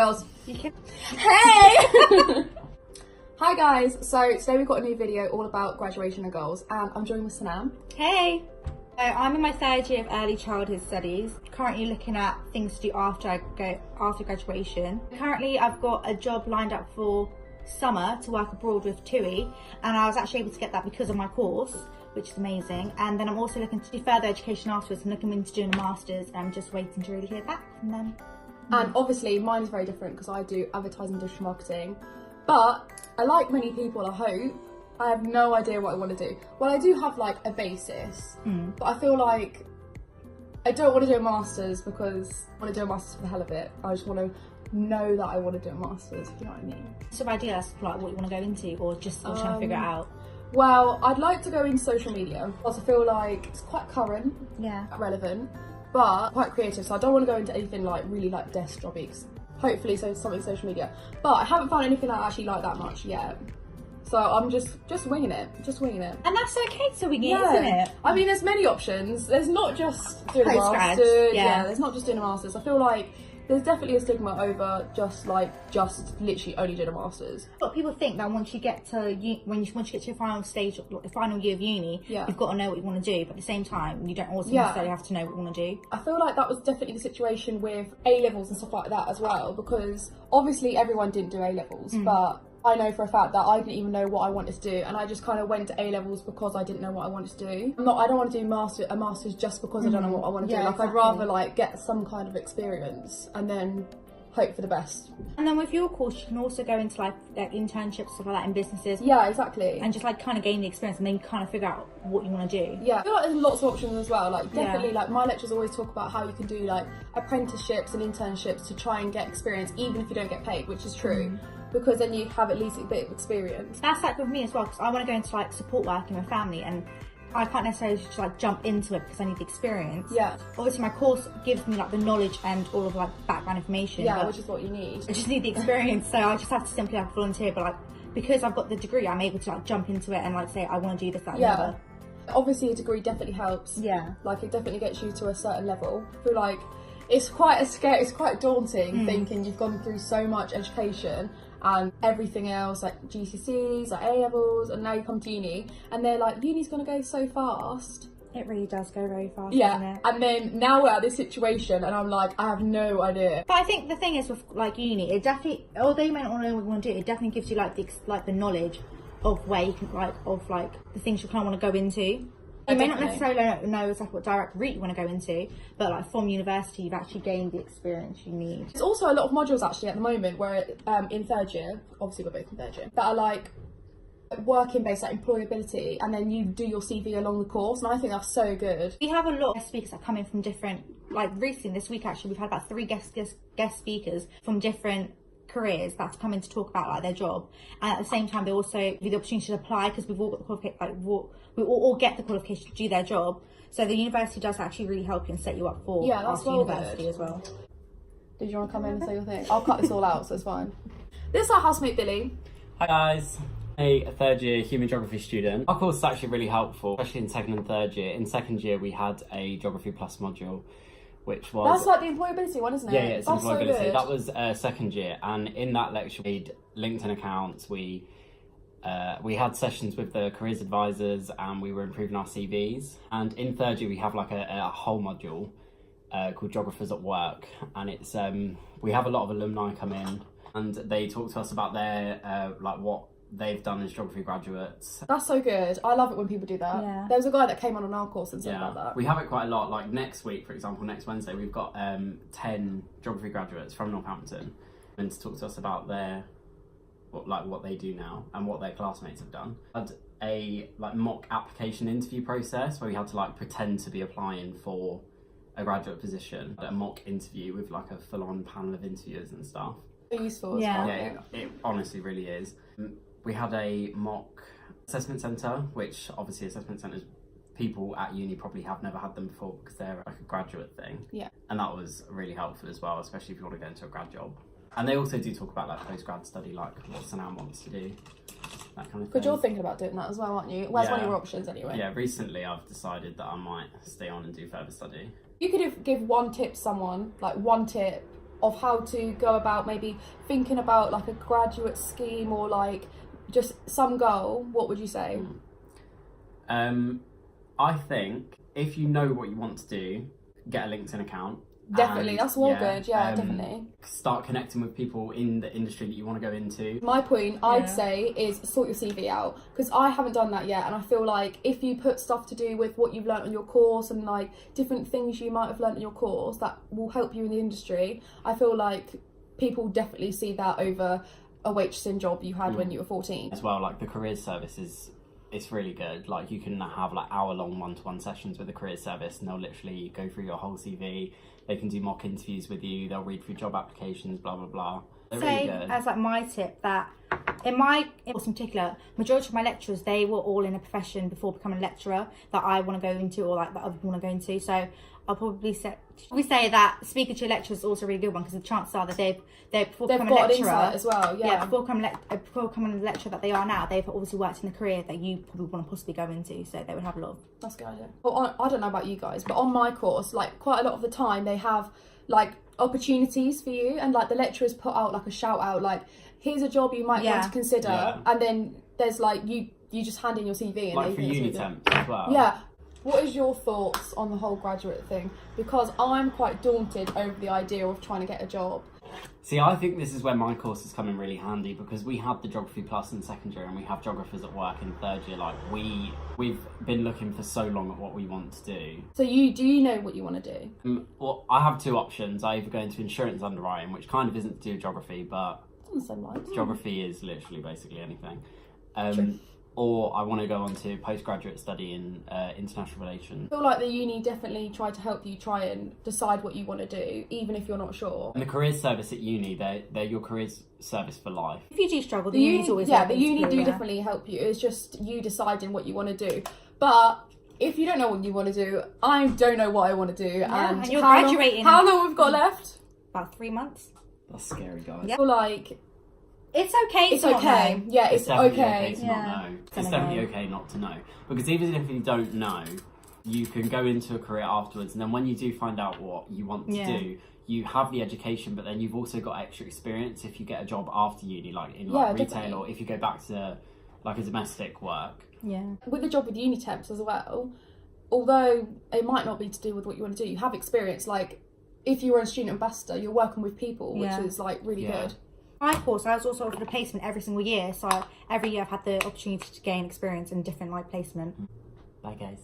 Girls. Hey! Hi guys, so today we've got a new video all about graduation and goals, and I'm joined with Sanam. Hey! So I'm in my third year of early childhood studies, currently looking at things to do after graduation. Currently I've got a job lined up for summer to work abroad with TUI, and I was actually able to get that because of my course, which is amazing. And then I'm also looking to do further education afterwards. I'm looking into doing a master's, and I'm just waiting to really hear back from them. And obviously mine is very different because I do advertising and digital marketing, but like many people, I hope, I have no idea what I want to do. Well, I do have like a basis, but I feel like I don't want to do a master's because I want to do a master's for the hell of it. I just want to know that I want to do a master's, if you know what I mean. So ideas like what you want to go into, or just trying to figure it out? Well, I'd like to go into social media because I feel like it's quite current, relevant, but quite creative. So I don't want to go into anything like really like desk jobby. Hopefully, so something social media. But I haven't found anything that I actually like that much yet. So I'm just winging it, And that's okay to wing it, isn't it? I mean, there's many options. There's not just doing a master's. Yeah, there's not just doing a master's. I feel like there's definitely a stigma over just literally only doing a master's. A lot of people think that once you get to once you get to your final stage, final year of uni, you've got to know what you want to do. But at the same time, you don't also necessarily have to know what you want to do. I feel like that was definitely the situation with A-levels and stuff like that as well, because obviously everyone didn't do A-levels, but I know for a fact that I didn't even know what I wanted to do, and I just kind of went to A-levels because I didn't know what I wanted to do. I don't want to do a master's just because I don't know what I want to do. Like, I'd rather like get some kind of experience and then hope for the best. And then with your course, you can also go into like internships, stuff like that, in businesses. Yeah, exactly. And just like kind of gain the experience, and then you kind of figure out what you want to do. Yeah, I feel like there's lots of options as well. Like definitely, like my lecturers always talk about how you can do like apprenticeships and internships to try and get experience, even if you don't get paid, which is true. Because then you have at least a bit of experience. That's like with me as well, because I want to go into like support work in my family, and I can't necessarily just like jump into it because I need the experience. Yeah. Obviously my course gives me like the knowledge and all of like background information. Yeah, which is what you need. I just need the experience, so I just have to simply have volunteer. But like, because I've got the degree, I'm able to like jump into it and like say I want to do this, that, and the other. Obviously a degree definitely helps. Yeah. Like it definitely gets you to a certain level. I feel like it's quite daunting thinking you've gone through so much education and everything else, like GCSEs, like A-levels, and now you come to uni, and they're like, uni's gonna go so fast. It really does go very fast, doesn't it? And then now we're at this situation, and I'm like, I have no idea. But I think the thing is with like uni, it definitely, although you may not know what you want to do, it definitely gives you like the knowledge of where you can the things you kind of want to go into. You may not necessarily know exactly what direct route you want to go into, but like from university, you've actually gained the experience you need. There's also a lot of modules actually at the moment where in third year, obviously we're both in third year, that are like working based, like employability, and then you do your CV along the course, and I think that's so good. We have a lot of speakers that come in from different, like recently this week actually, we've had about 3 guest speakers from different careers that's come in to talk about like their job, and at the same time they also give you the opportunity to apply, because we've all got the qualification, we all get the qualification to do their job. So the university does actually really help you and set you up for after university as well. Did you want to come in and say your thing? I'll cut this all out, so it's fine. This is our housemate Billy. Hi guys. A third year human geography student. Our course is actually really helpful, especially in second and third year. In second year we had a geography plus module, which was... That's like the employability one, isn't it? Yeah, it's that's employability. So good. That was second year, and in that lecture we made LinkedIn accounts, we had sessions with the careers advisors, and we were improving our CVs. And in third year we have like a whole module called Geographers at Work, and it's we have a lot of alumni come in and they talk to us about their like what they've done as geography graduates. That's so good. I love it when people do that. Yeah. There was a guy that came on our course and said about that. We have it quite a lot. Like next week, for example, next Wednesday, we've got 10 geography graduates from Northampton and to talk to us about their what they do now and what their classmates have done. Had a like mock application interview process where we had to like pretend to be applying for a graduate position. A mock interview with like a full-on panel of interviewers and stuff. Useful as well. Yeah, it honestly really is. We had a mock assessment centre, which obviously assessment centres, people at uni probably have never had them before because they're like a graduate thing. Yeah. And that was really helpful as well, especially if you want to go into a grad job. And they also do talk about like post-grad study, like what Sanam wants to do, that kind of thing. Because you're thinking about doing that as well, aren't you? Where's one of your options anyway? Yeah, recently I've decided that I might stay on and do further study. You could give one tip to someone, like one tip of how to go about maybe thinking about like a graduate scheme or like just some goal, what would you say? I think if you know what you want to do, get a LinkedIn account. Definitely, And, that's all good. Yeah, definitely. Start connecting with people in the industry that you want to go into. My point, I'd say, is sort your CV out, because I haven't done that yet, and I feel like if you put stuff to do with what you've learnt on your course and like different things you might have learnt in your course that will help you in the industry, I feel like people definitely see that over a waitressing job you had when you were 14. As well, like the careers service it's really good. Like you can have like hour-long one-to-one sessions with the careers service, and they'll literally go through your whole CV. They can do mock interviews with you. They'll read through job applications, blah blah blah. They're really good. As like my tip, that in my course in particular, majority of my lecturers, they were all in a profession before becoming a lecturer that I want to go into, or like that I want to go into. So I'll probably say that speaking to your lecturers is also a really good one, because the chances are that they've before becoming a lecturer as well. Yeah, before becoming the lecturer that they are now, they've obviously worked in a career that you probably want to possibly go into. So they would have a lot of. That's a good idea. Well, I don't know about you guys, but on my course, like quite a lot of the time, they have like opportunities for you, and like the lecturers put out like a shout out, like here's a job you might want to consider, and then there's like you just hand in your CV and like for uni temps as well. Yeah. What is your thoughts on the whole graduate thing? Because I'm quite daunted over the idea of trying to get a job. See, I think this is where my course has come in really handy, because we had the Geography Plus in second year and we have geographers at work in third year. Like we've been looking for so long at what we want to do. So do you know what you want to do? Well, I have two options. I either go into insurance underwriting, which kind of isn't to do with geography, but geography is literally basically anything. Or I want to go on to postgraduate study in international relations. I feel like the uni definitely tried to help you try and decide what you want to do, even if you're not sure. And the careers service at uni, they're your careers service for life. If you do struggle, the uni's always there. The uni do definitely help you. It's just you deciding what you want to do. But if you don't know what you want to do, I don't know what I want to do. And you're graduating. How long we've got left? About 3 months. That's scary, guys. I feel like it's okay. It's okay. Yeah, it's okay to not know. It's definitely okay not to know, because even if you don't know, you can go into a career afterwards, and then when you do find out what you want to do, you have the education, but then you've also got extra experience if you get a job after uni, like in retail, definitely. Or if you go back to like a domestic work. Yeah. With the job with uni temps as well, although it might not be to do with what you want to do, you have experience. Like if you were a student ambassador, you're working with people, which is like really good. My course, I was also offered a placement every single year, so every year I've had the opportunity to gain experience in different like placement. Bye guys.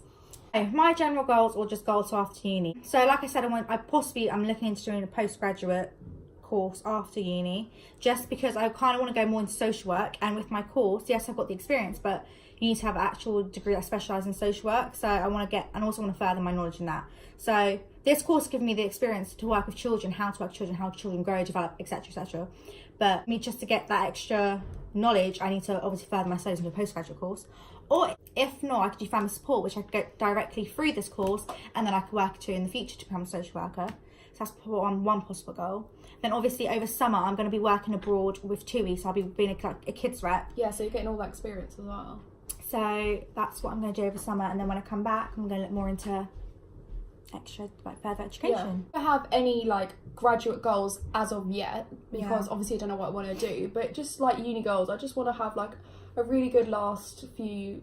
So my general goals, or just goals after uni. So like I said, I'm looking into doing a postgraduate course after uni, just because I kind of want to go more into social work. And with my course, yes, I've got the experience, but you need to have an actual degree that specialises in social work. So I want to and also want to further my knowledge in that. So this course gives me the experience to work with children, how to work with children, how children grow, develop, etc., etc. But me, just to get that extra knowledge, I need to obviously further my studies into a postgraduate course. Or if not, I could do family support, which I could get directly through this course, and then I could work to in the future to become a social worker. So that's one possible goal. Then obviously over summer, I'm going to be working abroad with TUI, so I'll be being a kids rep. Yeah, so you're getting all that experience as well. So that's what I'm going to do over summer, and then when I come back, I'm going to look more into further education. I don't have any like graduate goals as of yet, because obviously I don't know what I want to do, but just like uni goals, I just want to have like a really good last few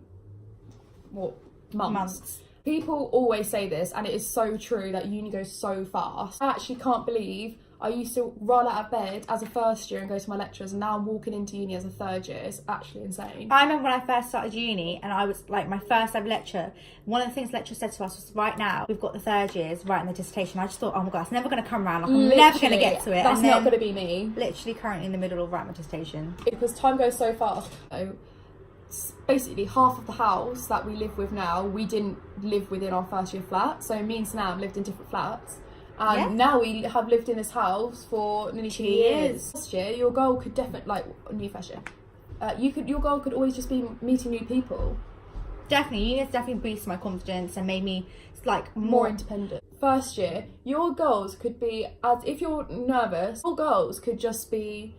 months. People always say this, and it is so true, that uni goes so fast. I actually can't believe I used to roll out of bed as a first year and go to my lectures, and now I'm walking into uni as a third year. It's actually insane. I remember when I first started uni, and I was like, my first ever lecture, one of the things the lecturer said to us was, right now we've got the third years writing the dissertation. I just thought, oh my god, it's never going to come around, like I'm never going to get to it. That's not going to be me. Literally currently in the middle of writing my dissertation. Because time goes so fast. So basically half of the house that we live with now, we didn't live within our first year flat. So me and Sam lived in different flats. And now we have lived in this house for nearly 2 years. Last year, your goal could definitely, your goal could always just be meeting new people. Definitely, uni has definitely boosted my confidence and made me like more independent. First year, your goals could be, as if you're nervous, your goals could just be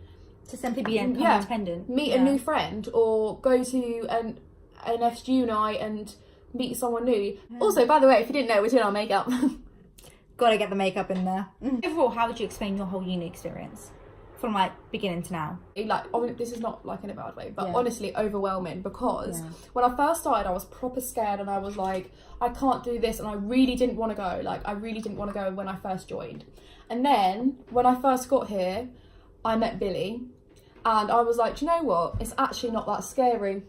to simply be independent. Meet a new friend, or go to an FGU night and meet someone new. Also, by the way, if you didn't know, we're doing our makeup. Gotta get the makeup in there. Overall, how would you explain your whole uni experience? From like beginning to now? Like, this is not like in a bad way, but honestly overwhelming, because when I first started I was proper scared and I was like, I can't do this, and I really didn't want to go. Like, I really didn't want to go when I first joined. And then when I first got here, I met Millie and I was like, do you know what, it's actually not that scary.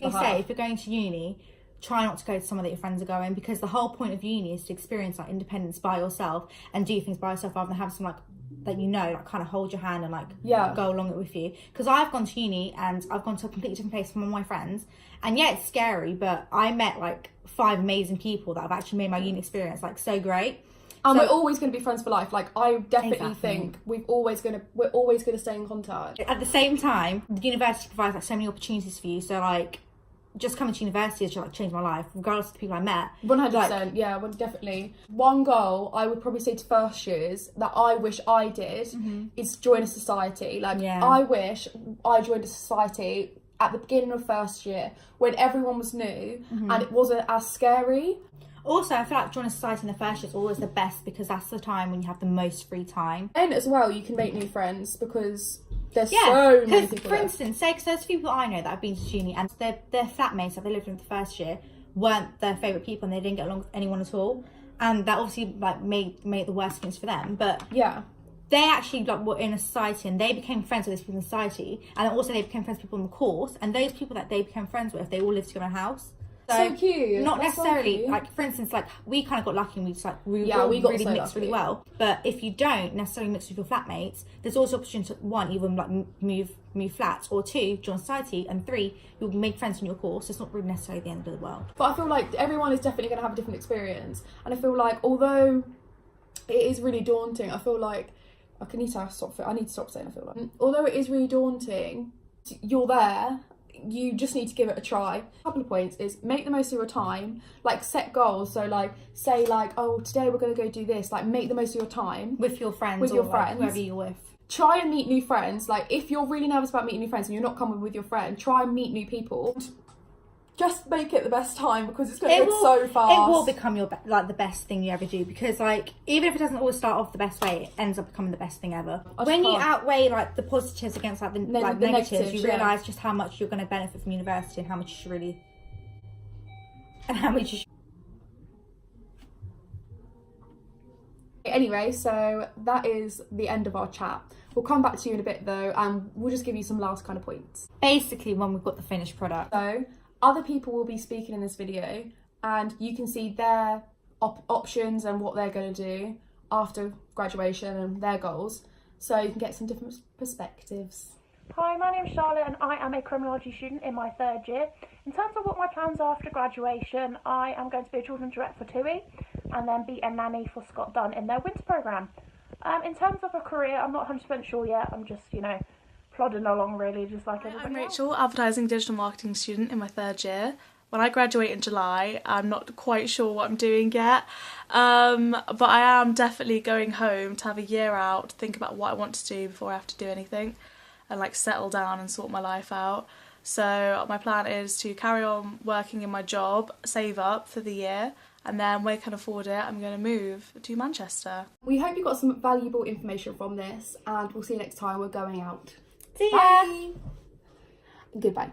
They say if you're going to uni, try not to go to somewhere that your friends are going, because the whole point of uni is to experience like independence by yourself and do things by yourself, rather than have some like that, you know, like kind of hold your hand and like go along it with you. Because I've gone to uni and I've gone to a completely different place from all my friends, and yeah, it's scary, but I met like 5 amazing people that have actually made my uni experience like so great. And we're always going to be friends for life. Like, I definitely think we're always going to stay in contact. At the same time, the university provides like so many opportunities for you. So like, just coming to university has just like changed my life, regardless of the people I met. 100%, like, yeah, well, definitely. One goal I would probably say to first years that I wish I did is join a society. Like, I wish I joined a society at the beginning of first year when everyone was new and it wasn't as scary. Also, I feel like joining a society in the first year is always the best, because that's the time when you have the most free time. And as well, you can make new friends because there's so many people. For instance, say, because there's people I know that have been to uni and their flatmates that they lived with the first year weren't their favourite people and they didn't get along with anyone at all. And that obviously like made the worst things for them. But they actually like were in a society and they became friends with those people in society. And also they became friends with people on the course. And those people that they became friends with, they all lived together in a house. So cute. Not That's necessarily so cute. Like, for instance, like we kind of got lucky and we just like we got really so mixed really lucky. well. But if you don't necessarily mix with your flatmates, there's also opportunity to, 1, either like move flats, or 2, join society, and 3, you'll make friends in your course. It's not really necessarily the end of the world. But I feel like everyone is definitely going to have a different experience, and I feel like although it is really daunting, I feel like I need to stop saying I feel like. Although it is really daunting, you're there. You just need to give it a try. A couple of points is make the most of your time, like set goals. So like say like, oh, today we're going to go do this. Like, make the most of your time with your friends, friends, whoever you're with. Try and meet new friends. Like, if you're really nervous about meeting new friends and you're not coming with your friend, try and meet new people. Just make it the best time, because it's going to go so fast. It will become your the best thing you ever do, because like even if it doesn't always start off the best way, it ends up becoming the best thing ever. When you outweigh like the positives against like the negatives, you realise just how much you're going to benefit from university and how much you should really Anyway, so that is the end of our chat. We'll come back to you in a bit though, and we'll just give you some last kind of points. Basically, when we've got the finished product. So other people will be speaking in this video, and you can see their options and what they're going to do after graduation and their goals, so you can get some different perspectives. Hi, my name's Charlotte and I am a criminology student in my 3rd year. In terms of what my plans are after graduation, I am going to be a children's rep for TUI and then be a nanny for Scott Dunn in their winter programme. In terms of a career, I'm not 100% sure yet. I'm just, plodding along really, just like everybody I'm Rachel, advertising and digital marketing student in my 3rd year. When I graduate in July, I'm not quite sure what I'm doing yet, but I am definitely going home to have a year out, to think about what I want to do before I have to do anything, and like settle down and sort my life out. So my plan is to carry on working in my job, save up for the year, and then when I can afford it, I'm going to move to Manchester. We hope you got some valuable information from this, and we'll see you next time we're going out. See ya! Bye. Goodbye.